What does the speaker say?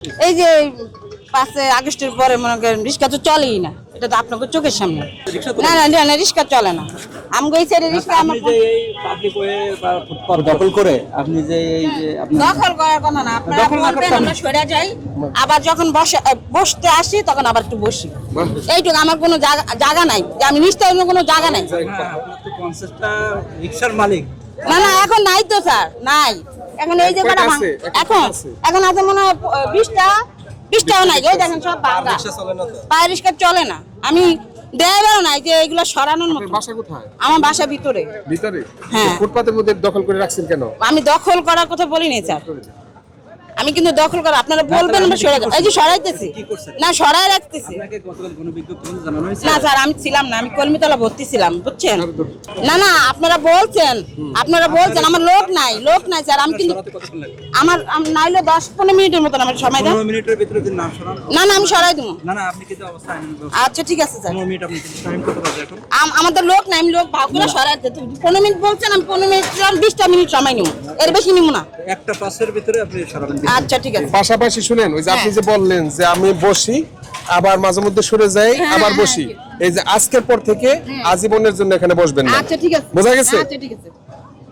এই যে 5 আগস্টের পরে মনে করেন রিক্সা তো চলেই না, এটা তো আপনাদের চোখের সামনে। না না না, রিক্সা চলে না। আমগো এই সাইডে রিক্সা আমার আপনি যে এই পাবলিক ওয়ে বা ফুটপাত দখল করে আপনি যে এই যে আপনি দখল করার কথা না, আপনারা বলবেন আমরা সরে যাই, আবার যখন বসতে আসি তখন আবার একটু বসি, এইটুকু। আমার কোনো জায়গা নাই যে আমি নিশ্চয় কোনো জায়গা নাই। আপনার তো কনসেপ্টটা রিকশার মালিক। না না, এখন নাই তো স্যার, নাই। এখন এই যে কটা এখন এখন আছে মনে হয় 20টাও নাই। ওই দেখেন সব ভাঙা, পায়ে রিক্সা চলে না। আমি ড্রাইভারও নাই যে এগুলো সরানোর মতো। বাসা কোথায়? আমার বাসা ভিতরে। হ্যাঁ। ফুটপাতের মধ্যে দখল করে রাখছেন কেন? আমি দখল করার কথা বলিনি স্যার, আমি কিন্তু দখল করা আপনারা বলবেন আমরা সরাই, এই যে সরাইতেছি না, সরাই রাখতেছি আপনাকে গতকাল গণবিজ্ঞপ্তি জানানো হয়েছে? না স্যার, আমি ছিলাম না, আমি কলমিতলা ভর্তি ছিলাম, বুঝছেন? না না, আপনারা বলছেন আমার লোক নাই স্যার। আমি কিন্তু আমার নাইলে 10-15 মিনিটের মতন আমার সময় দেন। 15 মিনিটের ভিতরে যদি না সরান? না না, আমি সরাই দেবো। না না, আপনি কিন্তু অবস্থা আইন। আচ্ছা ঠিক আছে স্যার, 15 মিনিট আপনি টাইম করতে পারবেন এখন? আমাদের লোক নাই, আমি লোক ভাগ করে সরাই দিতে। 15 মিনিট বলছেন, আমি 15 মিনিট 20টা মিনিট সময় নিব, এর বেশি নিব না। একটা পাসের ভিতরে আপনি সরাবেন। আচ্ছা ঠিক আছে। পাশাপাশি শুনেন, ওই যে আপনি যে বললেন যে আমি বসি আবার মাঝে মধ্যে সরে যাই আবার বসি, এই যে আজকের পর থেকে আজীবনের জন্য এখানে বসবেন না। আচ্ছা ঠিক আছে, বোঝা গেছে? আচ্ছা ঠিক আছে।